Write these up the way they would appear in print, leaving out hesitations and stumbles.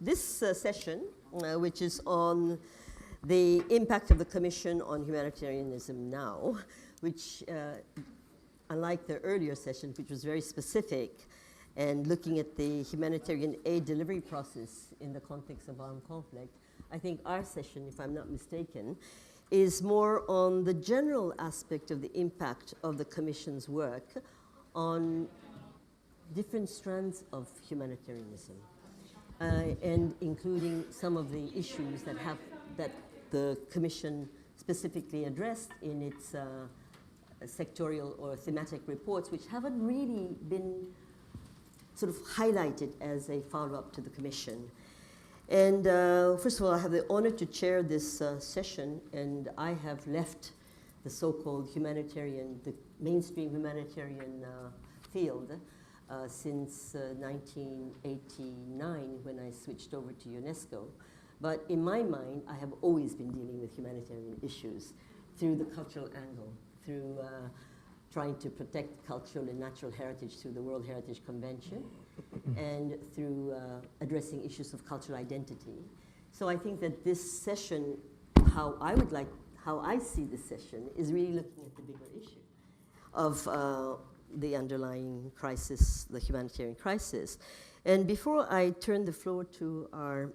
this session, which is on the impact of the Commission on Humanitarianism now, which, unlike the earlier session, which was very specific and looking at the humanitarian aid delivery process in the context of armed conflict, I think our session, if I'm not mistaken, is more on the general aspect of the impact of the Commission's work on different strands of humanitarianism, and including some of the issues that the Commission specifically addressed in its sectorial or thematic reports, which haven't really been sort of highlighted as a follow-up to the Commission. And first of all, I have the honor to chair this session, and I have left the so-called humanitarian, the mainstream humanitarian field since 1989 when I switched over to UNESCO. But in my mind, I have always been dealing with humanitarian issues through the cultural angle, through trying to protect cultural and natural heritage through the World Heritage Convention, and through addressing issues of cultural identity. So I think that this session, how I see this session, is really looking at the bigger issue of the underlying crisis, the humanitarian crisis. And before I turn the floor to our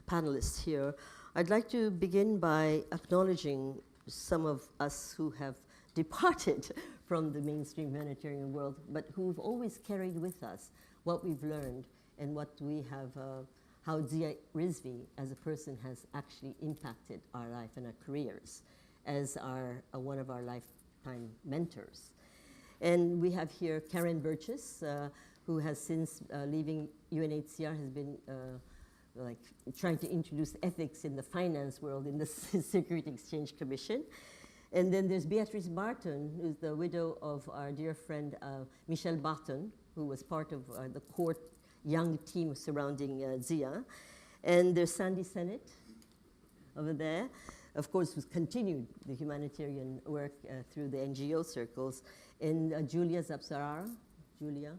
panelists here, I'd like to begin by acknowledging some of us who have departed from the mainstream humanitarian world, but who've always carried with us what we've learned and what we have, how Riaz Rizvi as a person has actually impacted our life and our careers as one of our lifetime mentors. And we have here Karen Burgess, who has since leaving UNHCR has been like trying to introduce ethics in the finance world in the Security Exchange Commission. And then there's Beatrice Barton, who's the widow of our dear friend Michelle Barton, who was part of the core young team surrounding Zia. And there's Sandy Sennett over there, of course, who's continued the humanitarian work through the NGO circles. And Julia Zapsarar, Julia.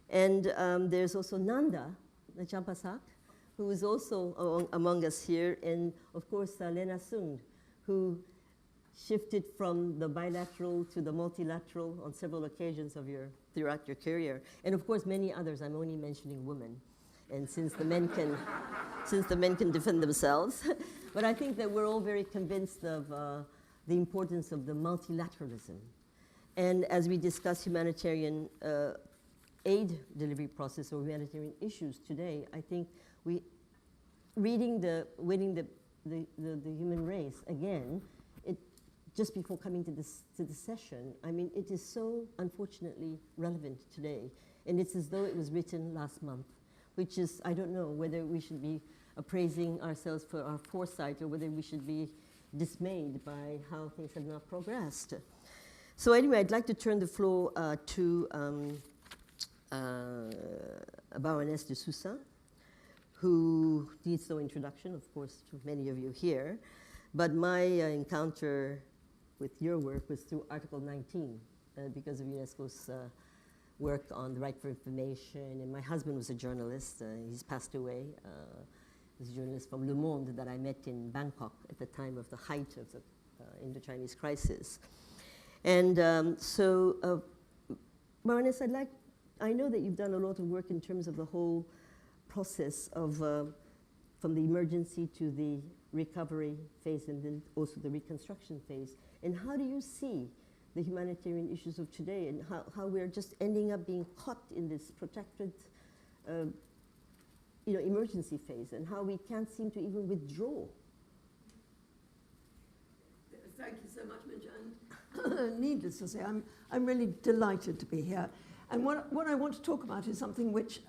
And there's also Nanda Champasak, who is also among us here. And of course, Lena Sund, who shifted from the bilateral to the multilateral on several occasions throughout your career. And of course, many others. I'm only mentioning women. And since the men can defend themselves. But I think that we're all very convinced of the importance of the multilateralism. And as we discuss humanitarian aid delivery process or humanitarian issues today, I think Winning the Human Race, again, just before coming to this session, I mean, it is so unfortunately relevant today. And it's as though it was written last month, which is, I don't know whether we should be appraising ourselves for our foresight or whether we should be dismayed by how things have not progressed. So anyway, I'd like to turn the floor to Baroness D'Souza, who needs no introduction, of course, to many of you here. But my encounter with your work was through Article 19, because of UNESCO's work on the right for information. And my husband was a journalist. He's passed away. He's a journalist from Le Monde that I met in Bangkok at the time of the height of the Indo-Chinese crisis. And Baroness, I know that you've done a lot of work in terms of the whole process of from the emergency to the recovery phase and then also the reconstruction phase. And how do you see the humanitarian issues of today and how we're just ending up being caught in this protracted emergency phase and how we can't seem to even withdraw? Thank you so much, Minja. And needless to say, I'm really delighted to be here. And what I want to talk about is something which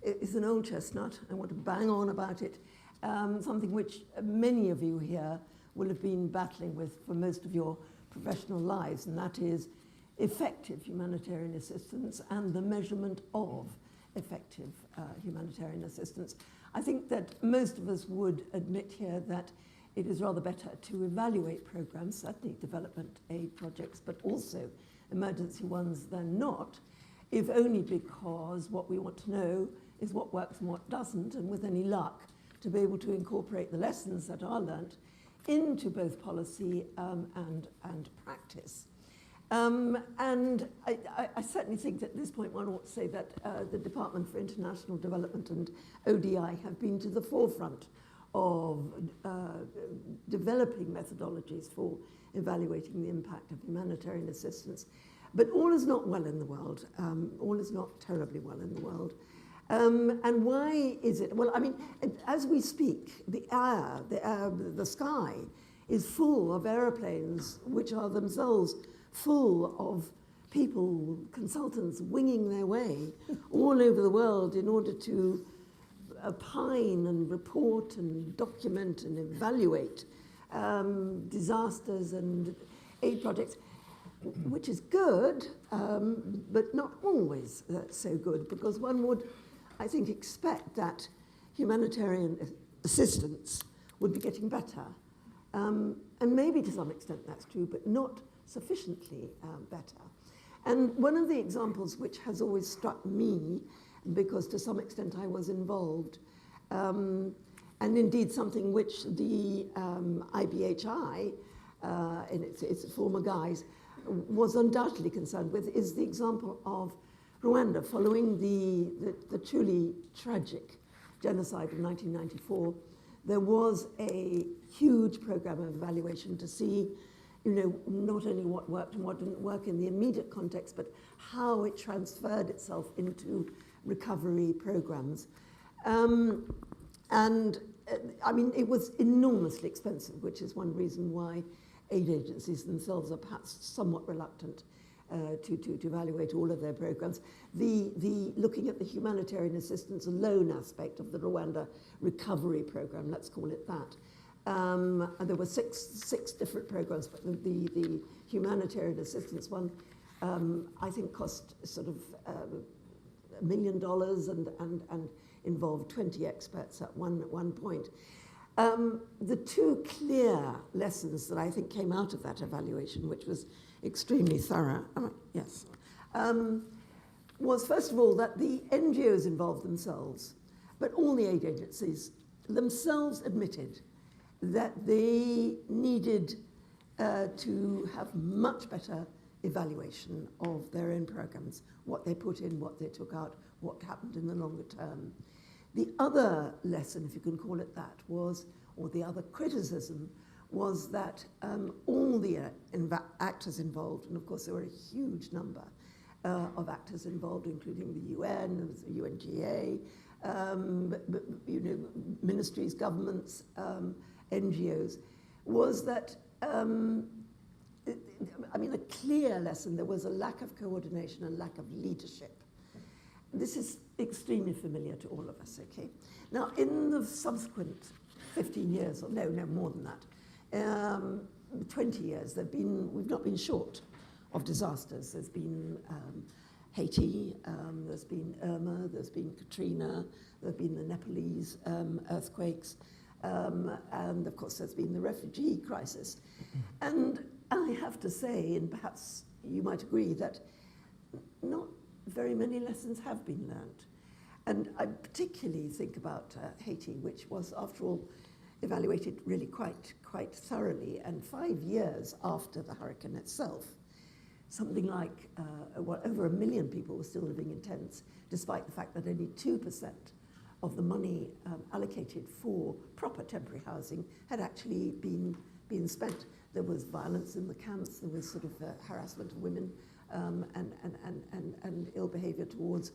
is an old chestnut. I want to bang on about it. Something which many of you here will have been battling with for most of your professional lives, and that is effective humanitarian assistance and the measurement of effective humanitarian assistance. I think that most of us would admit here that it is rather better to evaluate programs, certainly development aid projects, but also emergency ones than not, if only because what we want to know is what works and what doesn't, and with any luck, to be able to incorporate the lessons that are learnt into both policy and practice. And I certainly think that at this point one ought to say that the Department for International Development and ODI have been to the forefront of developing methodologies for evaluating the impact of humanitarian assistance. But all is not well in the world. All is not terribly well in the world. And why is it? Well, I mean, as we speak, the sky is full of aeroplanes which are themselves full of people, consultants, winging their way all over the world in order to opine and report and document and evaluate disasters and aid projects, which is good, but not always so good, because one would, I think, expect that humanitarian assistance would be getting better. And maybe to some extent that's true, but not sufficiently better. And one of the examples which has always struck me, because to some extent I was involved, and indeed something which the IBHI, in its former guise, was undoubtedly concerned with, is the example of Rwanda following the truly tragic genocide of 1994. There was a huge program of evaluation to see, not only what worked and what didn't work in the immediate context, but how it transferred itself into recovery programs. I mean, it was enormously expensive, which is one reason why aid agencies themselves are perhaps somewhat reluctant to evaluate all of their programs. Looking at the humanitarian assistance loan aspect of the Rwanda recovery program, let's call it that. And there were six different programs, but the humanitarian assistance one, I think, cost sort of $1 million and involved 20 experts at one point. The two clear lessons that I think came out of that evaluation, which was extremely thorough, was first of all that the NGOs involved themselves, but all the aid agencies themselves admitted that they needed to have much better evaluation of their own programs, what they put in, what they took out, what happened in the longer term. The other lesson, if you can call it that, was, or the other criticism, was that all the actors involved, and of course there were a huge number of actors involved, including the UN, there was the UNGA, ministries, governments, NGOs, was that, a clear lesson, there was a lack of coordination, a lack of leadership. This is extremely familiar to all of us, okay? Now, in the subsequent 15 years, or no, more than that, 20 years, we've not been short of disasters. There's been Haiti, there's been Irma, there's been Katrina, there's been the Nepalese earthquakes, and of course there's been the refugee crisis. And I have to say, and perhaps you might agree, that not very many lessons have been learned. And I particularly think about Haiti, which was, after all, evaluated really quite thoroughly. And 5 years after the hurricane itself, something like over 1 million people were still living in tents, despite the fact that only 2% of the money allocated for proper temporary housing had actually been spent. There was violence in the camps, there was sort of harassment of women, and ill behavior towards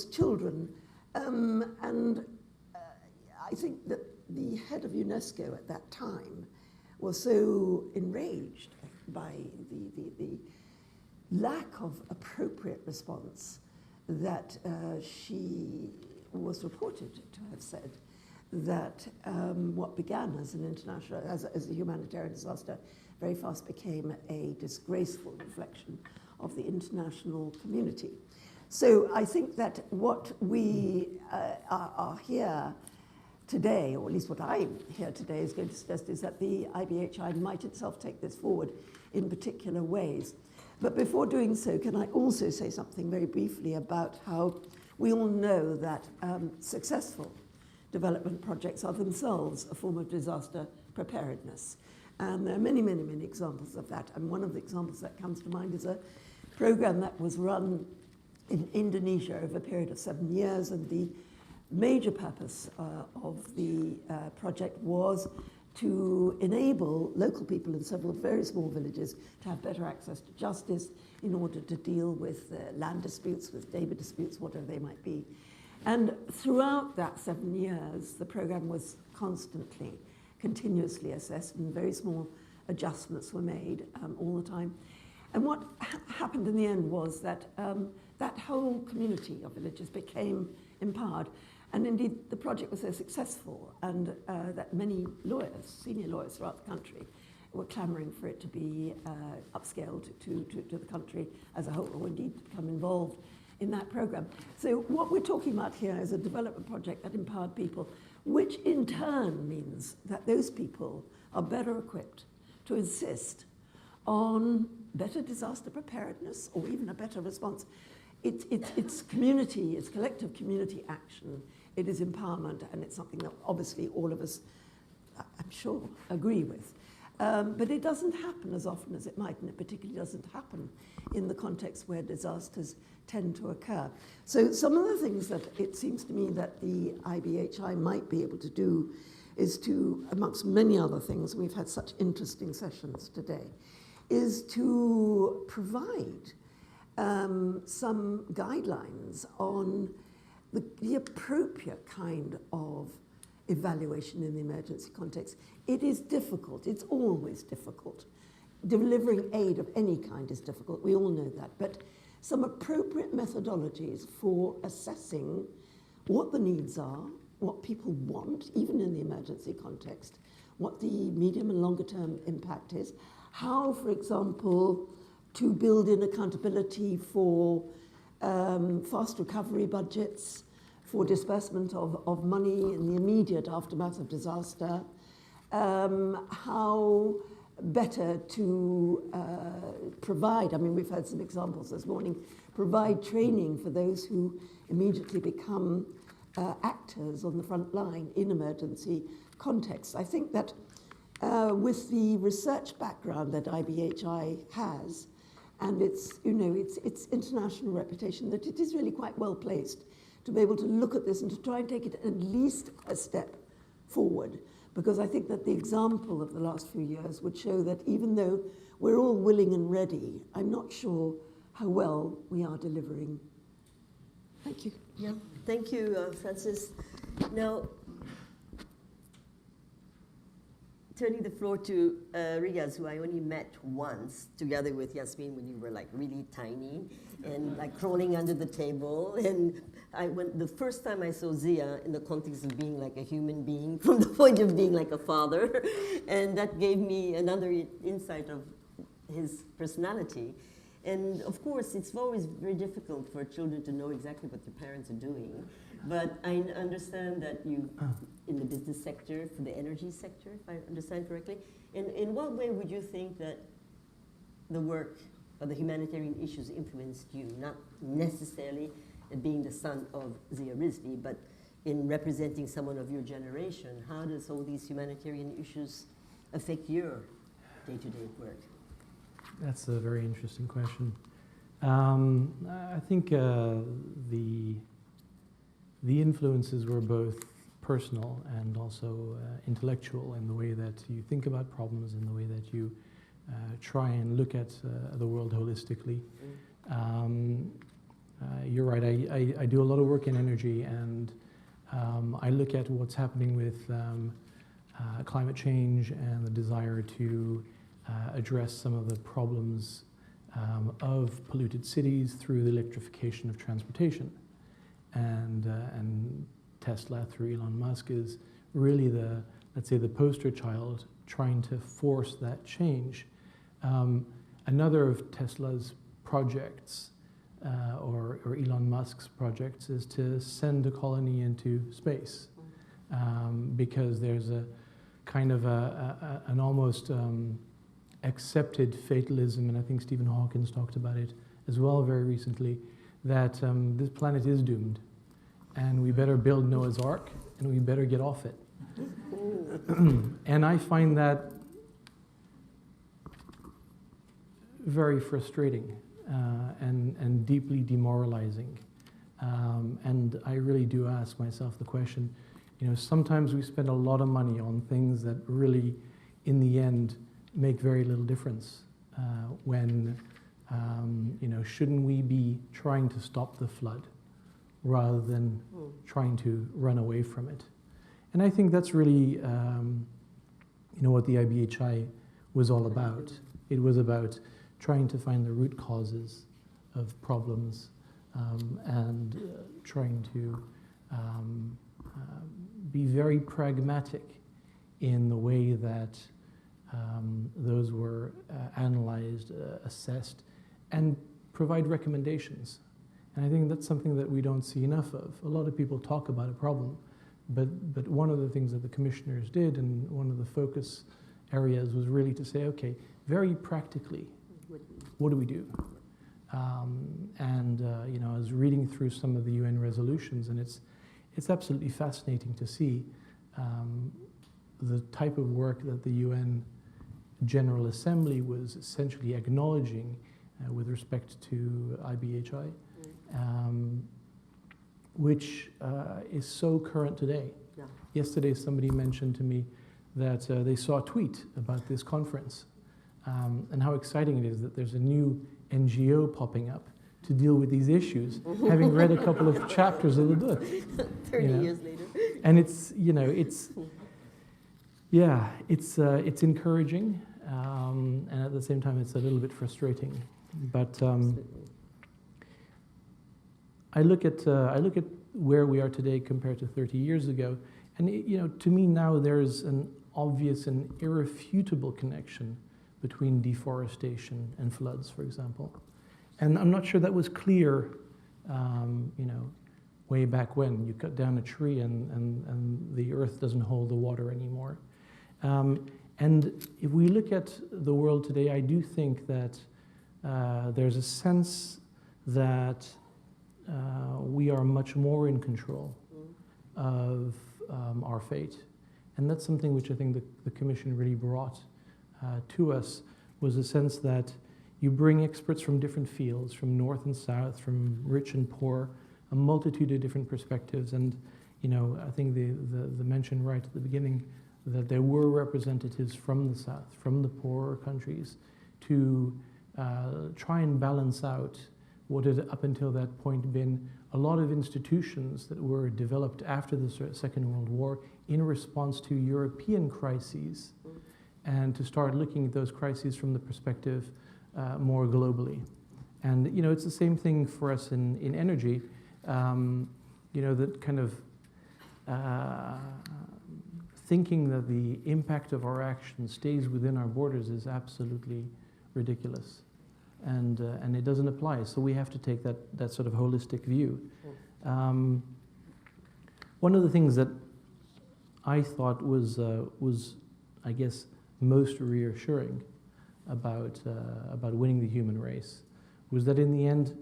children. And I think that the head of UNESCO at that time was so enraged by the lack of appropriate response that she was reported to have said that what began as an international, as a humanitarian disaster, very fast became a disgraceful reflection of the international community. So I think that what we are here today, or at least what I'm here today is going to suggest, is that the IBHI might itself take this forward in particular ways. But before doing so, can I also say something very briefly about we all know that successful development projects are themselves a form of disaster preparedness. And there are many, many, many examples of that. And one of the examples that comes to mind is a program that was run in Indonesia over a period of 7 years. And the major purpose of the project was to enable local people in several very small villages to have better access to justice in order to deal with land disputes, with neighbor disputes, whatever they might be. And throughout that 7 years, the program was constantly, continuously assessed, and very small adjustments were made all the time. And what happened in the end was that that whole community of villages became empowered. And indeed, the project was so successful, and that many lawyers, senior lawyers throughout the country, were clamoring for it to be upscaled to the country as a whole, or indeed to become involved in that program. So what we're talking about here is a development project that empowered people, which in turn means that those people are better equipped to insist on better disaster preparedness or even a better response. It's community, it's collective community action, it is empowerment, and it's something that obviously all of us, I'm sure, agree with. But it doesn't happen as often as it might, and it particularly doesn't happen in the context where disasters tend to occur. So some of the things that it seems to me that the IBHI might be able to do is to, amongst many other things, we've had such interesting sessions today, is to provide some guidelines on the appropriate kind of evaluation in the emergency context. It is difficult, it's always difficult. Delivering aid of any kind is difficult, we all know that, but some appropriate methodologies for assessing what the needs are, what people want, even in the emergency context, what the medium and longer term impact is, how, for example, to build in accountability for fast recovery budgets, for disbursement of money in the immediate aftermath of disaster, how better to provide, I mean, we've had some examples this morning, provide training for those who immediately become actors on the front line in emergency contexts. I think that with the research background that IBHI has, and its international reputation, that it is really quite well placed to be able to look at this and to try and take it at least a step forward. Because I think that the example of the last few years would show that even though we're all willing and ready, I'm not sure how well we are delivering. Thank you. Yeah, thank you, Francis. Now, turning the floor to Riaz, who I only met once, together with Yasmin when you were like really tiny and like crawling under the table. And the first time I saw Zia in the context of being like a human being, from the point of being like a father, and that gave me another insight of his personality. And of course, it's always very difficult for children to know exactly what their parents are doing. But I understand that you, in the business sector, for the energy sector, if I understand correctly, in what way would you think that the work of the humanitarian issues influenced you? Not necessarily being the son of Riaz Rizvi, but in representing someone of your generation. How does all these humanitarian issues affect your day-to-day work? That's a very interesting question. I think the influences were both personal and also intellectual in the way that you think about problems, in the way that you try and look at the world holistically. You're right, I do a lot of work in energy, and I look at what's happening with climate change and the desire to address some of the problems of polluted cities through the electrification of transportation. And Tesla, through Elon Musk, is really let's say, the poster child trying to force that change. Another of Tesla's projects, or Elon Musk's projects, is to send a colony into space, because there's a kind of an almost accepted fatalism, and I think Stephen Hawking talked about it as well very recently, that this planet is doomed and we better build Noah's Ark, and we better get off it. And I find that very frustrating and deeply demoralizing. And I really do ask myself the question, you know, sometimes we spend a lot of money on things that really, in the end, make very little difference. When, you know, shouldn't we be trying to stop the flood rather than trying to run away from it? And I think that's really, you know, what the IBHI was all about. It was about trying to find the root causes of problems and trying to be very pragmatic in the way that those were analyzed, assessed, and provide recommendations. And I think that's something that we don't see enough of. A lot of people talk about a problem, but one of the things that the commissioners did, and one of the focus areas, was really to say, okay, very practically, what do we do? You know, I was reading through some of the UN resolutions, and it's absolutely fascinating to see the type of work that the UN General Assembly was essentially acknowledging with respect to IBHI, which is so current today. Yeah. Yesterday, somebody mentioned to me that they saw a tweet about this conference and how exciting it is that there's a new NGO popping up to deal with these issues, having read a couple of chapters of the book. 30 years later. And it's, you know, it's encouraging, and at the same time, it's a little bit frustrating. But I look at where we are today compared to 30 years ago, and you know, to me now there's an obvious and irrefutable connection between deforestation and floods, for example. And I'm not sure that was clear, you know, way back when. You cut down a tree and the earth doesn't hold the water anymore. And if we look at the world today, I do think that there's a sense that we are much more in control of our fate. And that's something which I think the Commission really brought to us, was a sense that you bring experts from different fields, from north and south, from rich and poor, a multitude of different perspectives. And you know, I think the mention right at the beginning that there were representatives from the south, from the poorer countries, to try and balance out what had up until that point been a lot of institutions that were developed after the Second World War in response to European crises, and to start looking at those crises from the perspective more globally. And you know, it's the same thing for us in energy. You know, that kind of thinking that the impact of our action stays within our borders is absolutely ridiculous, and it doesn't apply. So we have to take that sort of holistic view. One of the things that I thought was I guess, most reassuring about winning the human race was that in the end,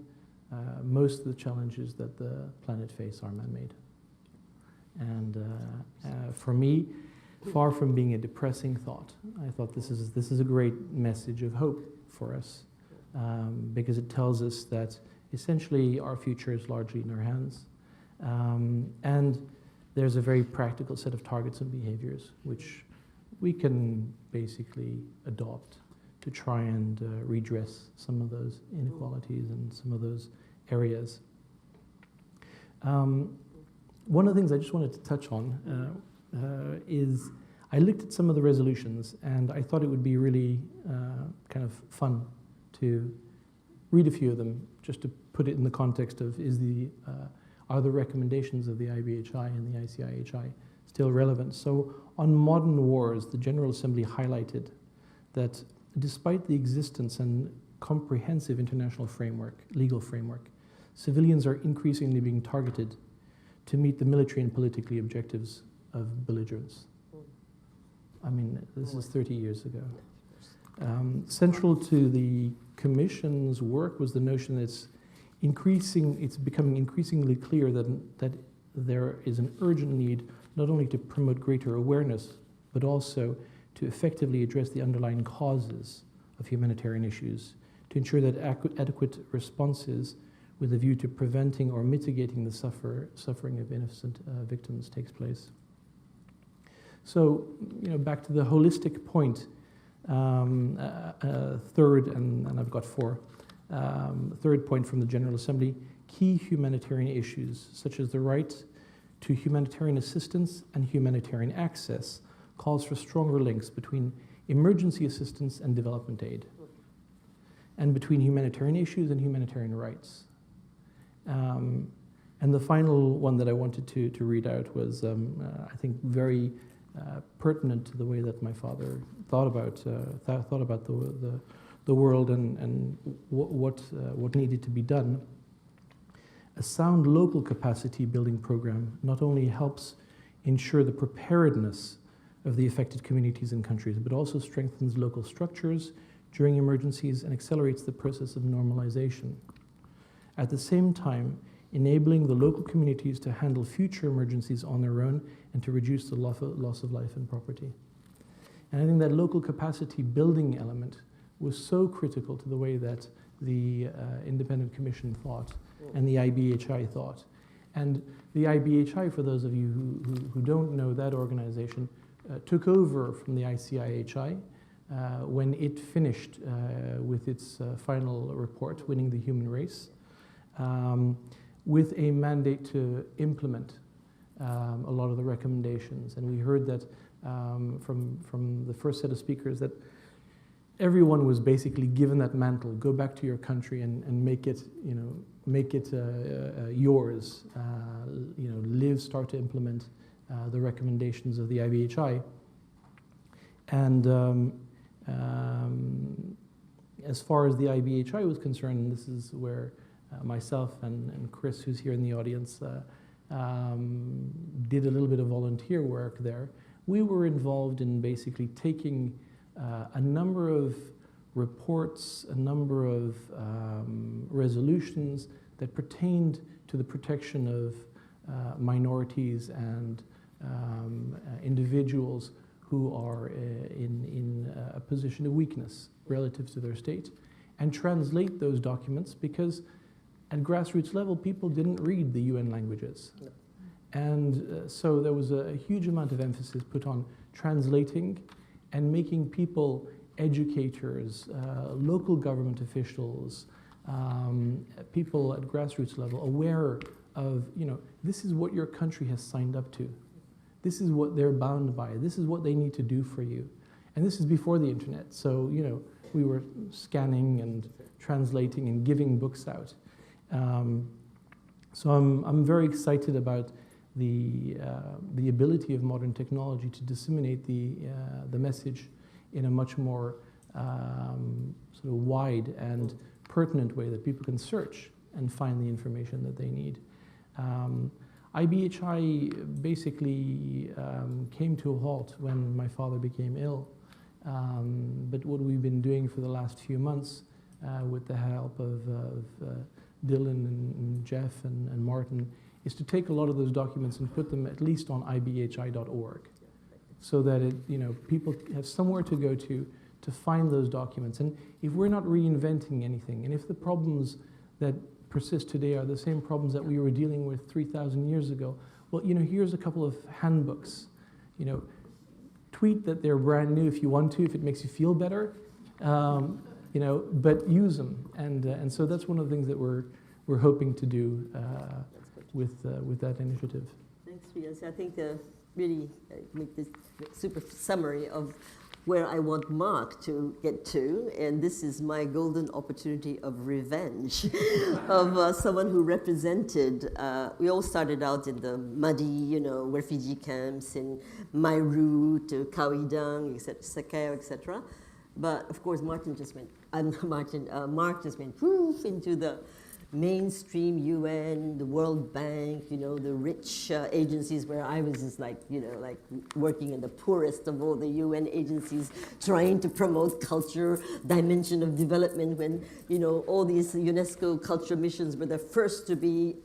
most of the challenges that the planet face are man-made. And for me, far from being a depressing thought, I thought this is a great message of hope for us, because it tells us that essentially our future is largely in our hands, and there's a very practical set of targets and behaviors which we can basically adopt to try and redress some of those inequalities and some of those areas. One of the things I just wanted to touch on is I looked at some of the resolutions, and I thought it would be really kind of fun to read a few of them, just to put it in the context of are the recommendations of the IBHI and the ICIHI still relevant? So on modern wars, the General Assembly highlighted that despite the existence and comprehensive international framework, legal framework, civilians are increasingly being targeted to meet the military and politically objectives of belligerents. I mean, this is 30 years ago. Central to the Commission's work was the notion that it's becoming increasingly clear that there is an urgent need not only to promote greater awareness, but also to effectively address the underlying causes of humanitarian issues, to ensure that adequate responses with a view to preventing or mitigating the suffering of innocent victims takes place. So, back to the holistic point, third, and I've got four, third point from the General Assembly, key humanitarian issues, such as the right to humanitarian assistance and humanitarian access, calls for stronger links between emergency assistance and development aid, and between humanitarian issues and humanitarian rights. And the final one that I wanted to read out was, I think, very pertinent to the way that my father thought about the world and what needed to be done. A sound local capacity building program not only helps ensure the preparedness of the affected communities and countries, but also strengthens local structures during emergencies and accelerates the process of normalization. At the same time, enabling the local communities to handle future emergencies on their own and to reduce the loss of life and property. And I think that local capacity building element was so critical to the way that the Independent Commission thought and the IBHI thought. And the IBHI, for those of you who don't know that organization, took over from the ICIHI when it finished with its final report, Winning the Human Race, with a mandate to implement a lot of the recommendations. And we heard that from the first set of speakers that everyone was basically given that mantle. Go back to your country and make it, yours. Start to implement the recommendations of the IBHI. And as far as the IBHI was concerned, and this is where myself and Chris, who's here in the audience, did a little bit of volunteer work there. We were involved in basically taking a number of reports, a number of resolutions that pertained to the protection of minorities and individuals who are in a position of weakness relative to their state, and translate those documents, because at grassroots level, people didn't read the UN languages. No. And so there was a huge amount of emphasis put on translating and making people, educators, local government officials, people at grassroots level aware of, this is what your country has signed up to. This is what they're bound by. This is what they need to do for you. And this is before the internet. So, we were scanning and translating and giving books out. So I'm very excited about the ability of modern technology to disseminate the message in a much more sort of wide and pertinent way that people can search and find the information that they need. IBHI basically came to a halt when my father became ill. But what we've been doing for the last few months with the help of Dylan and Jeff and Martin is to take a lot of those documents and put them at least on ibhi.org, so that people have somewhere to go to find those documents. And if we're not reinventing anything, and if the problems that persist today are the same problems that we were dealing with 3,000 years ago, well, here's a couple of handbooks. Tweet that they're brand new if you want to, if it makes you feel better, but use them. And so that's one of the things that we're hoping to do with that initiative. Thanks, Riaz. I think really make this super summary of where I want Mark to get to, and this is my golden opportunity of revenge of someone who represented, we all started out in the muddy, refugee camps in Mairou to Kawidang, Sakeo, etc. But of course, Mark just went poof into the mainstream UN, the World Bank, the rich agencies where I was just like working in the poorest of all the UN agencies, trying to promote culture, dimension of development when, all these UNESCO culture missions were the first to be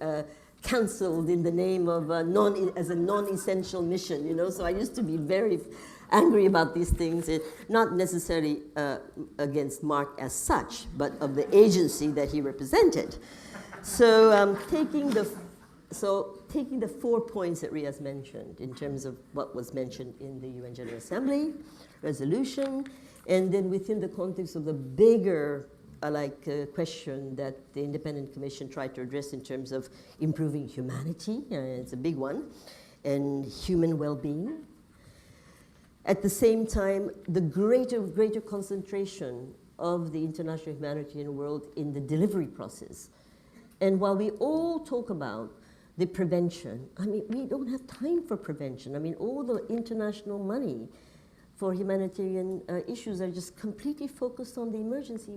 cancelled in the name of as a non-essential mission, you know. So I used to be very angry about these things, not necessarily against Mark as such, but of the agency that he represented. So taking the 4 points that Riaz mentioned in terms of what was mentioned in the UN General Assembly resolution, and then within the context of the bigger question that the Independent Commission tried to address in terms of improving humanity, it's a big one, and human well-being. At the same time, the greater concentration of the international humanitarian world in the delivery process. And while we all talk about the prevention, I mean, we don't have time for prevention. I mean, all the international money for humanitarian issues are just completely focused on the emergency,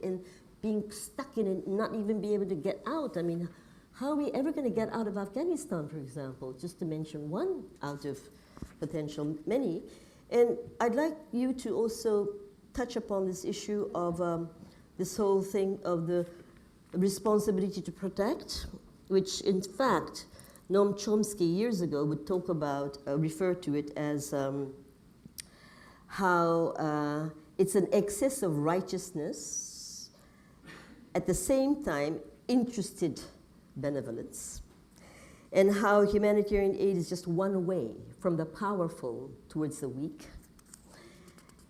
and being stuck in it and not even be able to get out. I mean, how are we ever going to get out of Afghanistan, for example, just to mention one out of potential many. And I'd like you to also touch upon this issue of this whole thing of the responsibility to protect, which in fact, Noam Chomsky years ago would talk about, refer to it as how it's an excess of righteousness, at the same time, interested benevolence, and how humanitarian aid is just one way from the powerful towards the weak.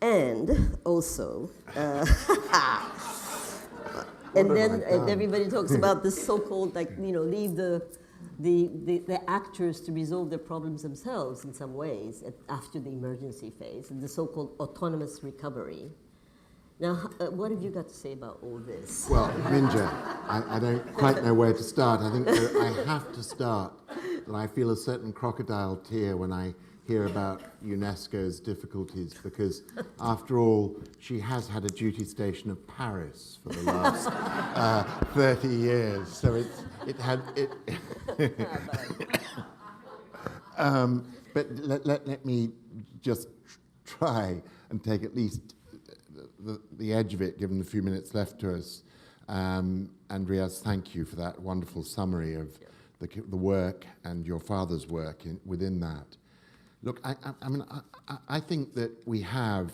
And also, and then everybody talks about this so-called, leave the actors to resolve their problems themselves in some ways after the emergency phase, and the so-called autonomous recovery. Now, what have you got to say about all this? Well, Minja, I don't quite know where to start. I think I have to start that I feel a certain crocodile tear when I hear about UNESCO's difficulties, because after all, she has had a duty station of Paris for the last 30 years. So but let me just try and take at least the edge of it, given the few minutes left to us. And Riaz, thank you for that wonderful summary of the work and your father's work within that. Look, I think that we have,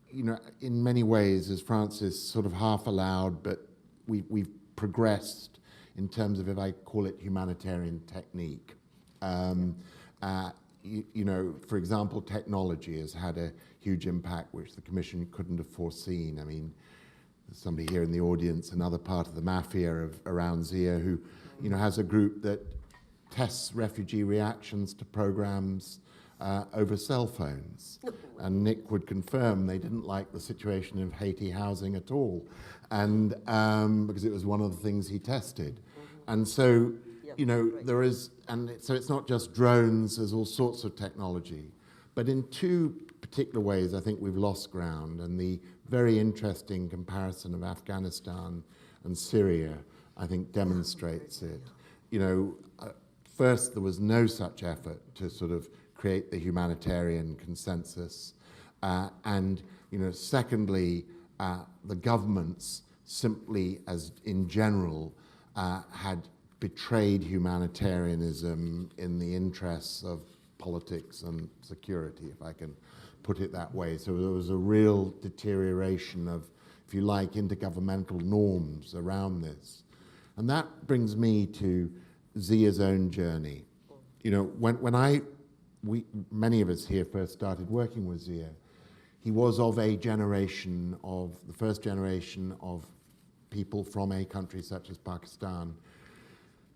in many ways, as Francis sort of half allowed, but we've progressed in terms of, if I call it, humanitarian technique. For example, technology has had a huge impact which the Commission couldn't have foreseen. I mean, there's somebody here in the audience, another part of the mafia around Zia, who, has a group that tests refugee reactions to programs over cell phones. And Nick would confirm they didn't like the situation of Haiti housing at all, and because it was one of the things he tested. And so, there is, so it's not just drones, there's all sorts of technology. But in two particular ways, I think we've lost ground, and the very interesting comparison of Afghanistan and Syria, I think, demonstrates it. First, there was no such effort to sort of create the humanitarian consensus. And secondly, the governments simply, as in general, had betrayed humanitarianism in the interests of politics and security, if I can put it that way. So there was a real deterioration of, if you like, intergovernmental norms around this. And that brings me to Zia's own journey. When many of us here first started working with Zia, he was of the first generation of people from a country such as Pakistan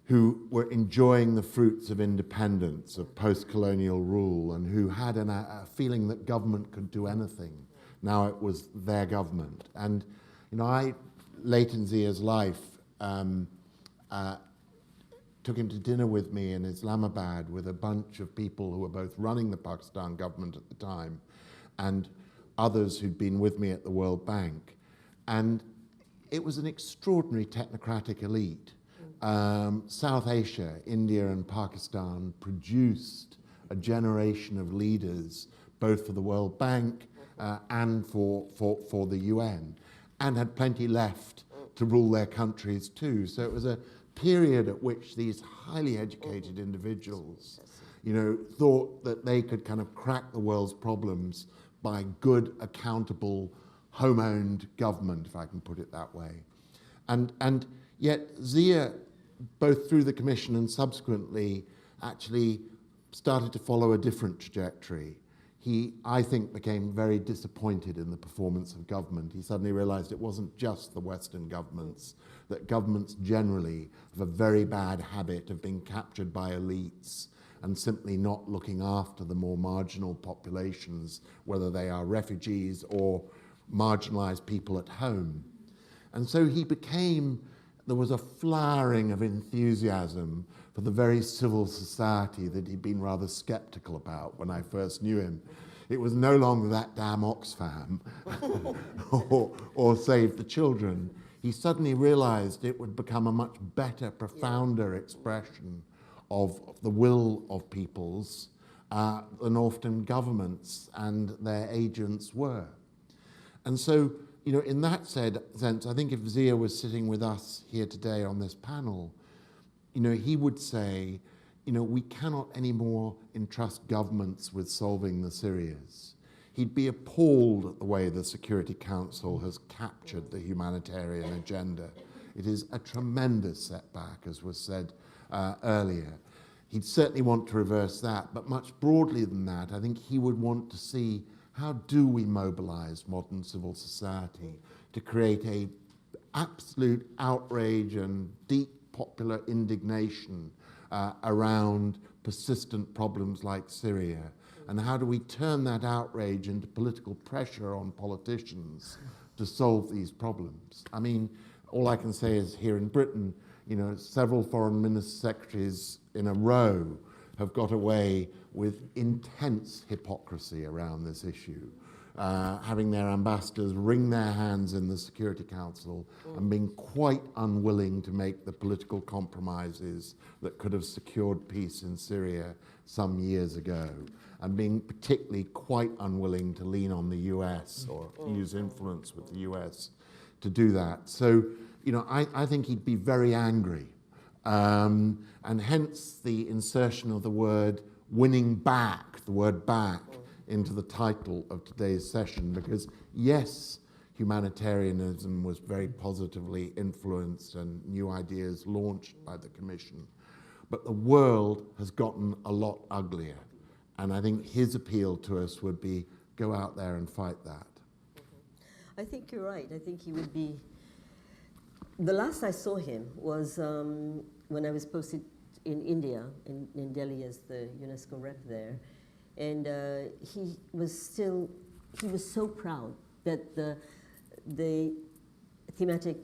who were enjoying the fruits of independence, of post-colonial rule, and who had a feeling that government could do anything. Now it was their government. And I, late in Zia's life, took him to dinner with me in Islamabad with a bunch of people who were both running the Pakistan government at the time and others who'd been with me at the World Bank. And it was an extraordinary technocratic elite. South Asia, India and Pakistan produced a generation of leaders, both for the World Bank and for the UN, and had plenty left to rule their countries too. So it was a period at which these highly educated individuals, you know, thought that they could kind of crack the world's problems by good, accountable, home-owned government, if I can put it that way. And yet Zia, both through the commission and subsequently, actually started to follow a different trajectory. He, I think, became very disappointed in the performance of government. He suddenly realized it wasn't just the Western governments, that governments generally have a very bad habit of being captured by elites and simply not looking after the more marginal populations, whether they are refugees or marginalized people at home. And so he became, there was a flowering of enthusiasm for the very civil society that he'd been rather skeptical about when I first knew him. It was no longer that damn Oxfam or Save the Children. He suddenly realized it would become a much better, profounder expression of the will of peoples than often governments and their agents were. And so, you know, in that sense, I think if Zia was sitting with us here today on this panel, you know, he would say, you know, we cannot anymore entrust governments with solving the Syrias. He'd be appalled at the way the Security Council has captured the humanitarian agenda. It is a tremendous setback, as was said earlier. He'd certainly want to reverse that, but much broadly than that, I think he would want to see how do we mobilize modern civil society to create a absolute outrage and deep popular indignation around persistent problems like Syria, and how do we turn that outrage into political pressure on politicians to solve these problems? I mean, all I can say is here in Britain, you know, several foreign minister secretaries in a row have got away with intense hypocrisy around this issue, having their ambassadors wring their hands in the Security Council and being quite unwilling to make the political compromises that could have secured peace in Syria some years ago, and being particularly quite unwilling to lean on the US or use influence with the US to do that. So, you know, I think he'd be very angry. And hence the insertion of the word winning back, the word back, into the title of today's session, because yes, humanitarianism was very positively influenced and new ideas launched by the Commission, but the world has gotten a lot uglier. And I think his appeal to us would be, go out there and fight that. I think you're right. I think he would be. The last I saw him was when I was posted in India, in Delhi as the UNESCO rep there. And he was so proud that the thematic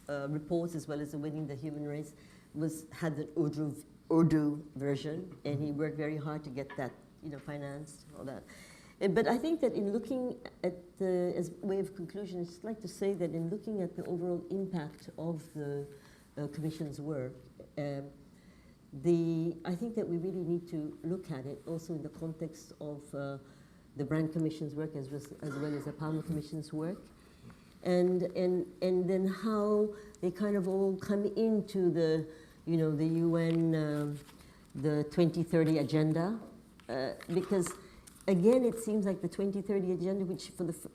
reports, as well as the Winning the Human Race, had the Urdu version, and he worked very hard to get that, you know, financed, all that. But I think that in looking at as a way of conclusion, I'd just like to say that in looking at the overall impact of the Commission's work, I think that we really need to look at it also in the context of the Brand Commission's work as well as the Palmer Commission's work, and then how they kind of all come into the, you know, the UN, the 2030 agenda, because again, it seems like the 2030 agenda, which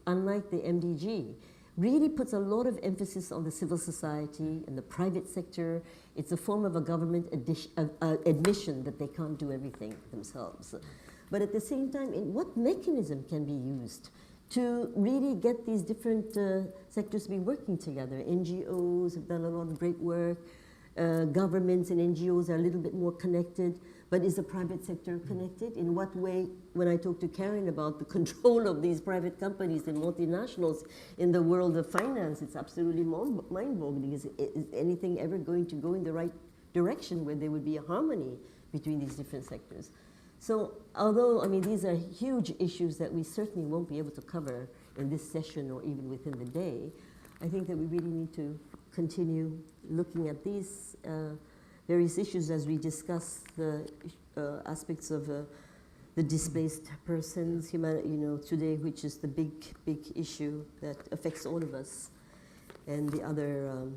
unlike the MDG, really puts a lot of emphasis on the civil society and the private sector. It's a form of a government admission that they can't do everything themselves. But at the same time, what mechanism can be used to really get these different sectors to be working together? NGOs have done a lot of great work. Governments and NGOs are a little bit more connected. But is the private sector connected? In what way? When I talked to Karen about the control of these private companies and multinationals in the world of finance, it's absolutely mind-boggling. Is anything ever going to go in the right direction where there would be a harmony between these different sectors? So although, I mean, these are huge issues that we certainly won't be able to cover in this session or even within the day, I think that we really need to continue looking at these various issues as we discuss the aspects of the displaced persons, you know, today, which is the big issue that affects all of us, and the other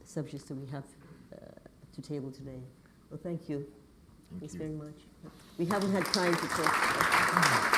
subjects that we have to table today. Well, thank you. Thanks very much. We haven't had time to talk.